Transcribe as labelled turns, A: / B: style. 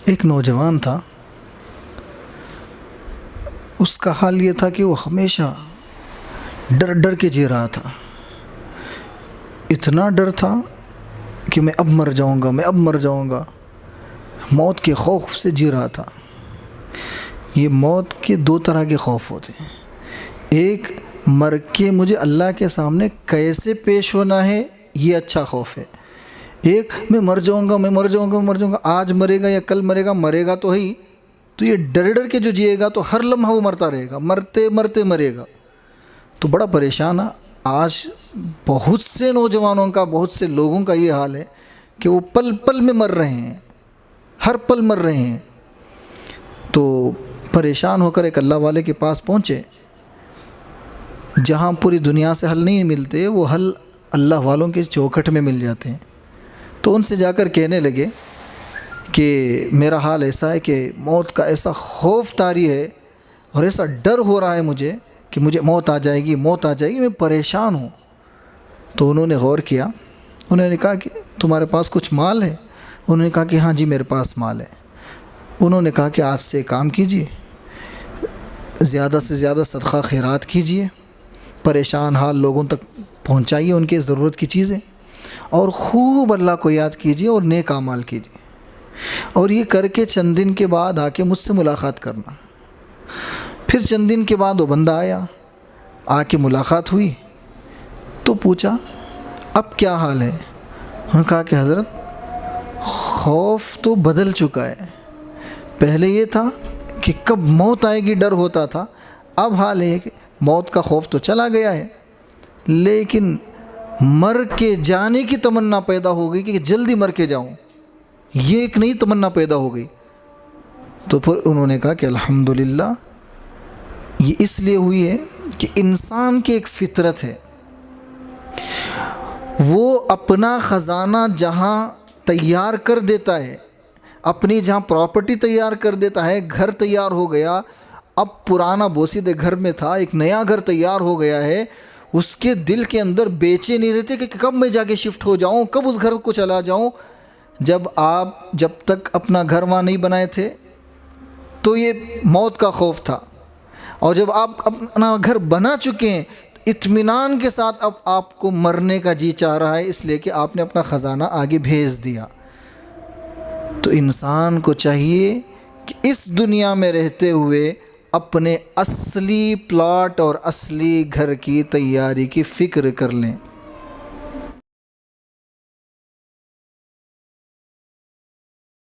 A: ایک نوجوان تھا، اس کا حال یہ تھا کہ وہ ہمیشہ ڈر ڈر کے جی رہا تھا۔ اتنا ڈر تھا کہ میں اب مر جاؤں گا، میں اب مر جاؤں گا، موت کے خوف سے جی رہا تھا۔ یہ موت کے دو طرح کے خوف ہوتے ہیں، ایک مر کے مجھے اللہ کے سامنے کیسے پیش ہونا ہے، یہ اچھا خوف ہے۔ ایک میں مر جاؤں گا، میں مر جاؤں گا، میں مر جاؤں گا، آج مرے گا یا کل مرے گا، مرے گا تو ہی، تو یہ ڈر ڈر کے جو جیے گا تو ہر لمحہ وہ مرتا رہے گا، مرتے مرتے مرے گا، تو بڑا پریشان ہے۔ آج بہت سے نوجوانوں کا، بہت سے لوگوں کا یہ حال ہے کہ وہ پل پل میں مر رہے ہیں، ہر پل مر رہے ہیں۔ تو پریشان ہو کر ایک اللہ والے کے پاس پہنچے، جہاں پوری دنیا سے حل نہیں ملتے، وہ حل اللہ والوں کے چوکھٹ میں مل جاتے ہیں۔ تو ان سے جا کر کہنے لگے کہ میرا حال ایسا ہے کہ موت کا ایسا خوف طاری ہے اور ایسا ڈر ہو رہا ہے مجھے کہ مجھے موت آ جائے گی، موت آ جائے گی، میں پریشان ہوں۔ تو انہوں نے غور کیا، انہوں نے کہا کہ تمہارے پاس کچھ مال ہے؟ انہوں نے کہا کہ ہاں جی میرے پاس مال ہے۔ انہوں نے کہا کہ آج سے کام کیجیے، زیادہ سے زیادہ صدقہ خیرات کیجیے، پریشان حال لوگوں تک پہنچائیے ان کے ضرورت کی چیزیں، اور خوب اللہ کو یاد کیجیے اور نیک اعمال کیجیے، اور یہ کر کے چند دن کے بعد آ کے مجھ سے ملاقات کرنا۔ پھر چند دن کے بعد وہ بندہ آیا، آ کے ملاقات ہوئی، تو پوچھا اب کیا حال ہے؟ انہوں نے کہا کہ حضرت خوف تو بدل چکا ہے، پہلے یہ تھا کہ کب موت آئے گی ڈر ہوتا تھا، اب حال ہے کہ موت کا خوف تو چلا گیا ہے، لیکن مر کے جانے کی تمنا پیدا ہو گئی کہ جلدی مر کے جاؤں، یہ ایک نئی تمنا پیدا ہو گئی۔ تو پھر انہوں نے کہا کہ الحمدللہ، یہ اس لیے ہوئی ہے کہ انسان کی ایک فطرت ہے، وہ اپنا خزانہ جہاں تیار کر دیتا ہے، اپنی جہاں پراپرٹی تیار کر دیتا ہے، گھر تیار ہو گیا، اب پرانا بوسیدہ گھر میں تھا، ایک نیا گھر تیار ہو گیا ہے، اس کے دل کے اندر بیچے نہیں رہتے کہ کب میں جا کے شفٹ ہو جاؤں، کب اس گھر کو چلا جاؤں۔ جب تک اپنا گھر وہاں نہیں بنائے تھے تو یہ موت کا خوف تھا، اور جب آپ اپنا گھر بنا چکے ہیں اطمینان کے ساتھ اب آپ کو مرنے کا جی چاہ رہا ہے، اس لیے کہ آپ نے اپنا خزانہ آگے بھیج دیا۔ تو انسان کو چاہیے کہ اس دنیا میں رہتے ہوئے اپنے اصلی پلاٹ اور اصلی گھر کی تیاری کی فکر کر لیں۔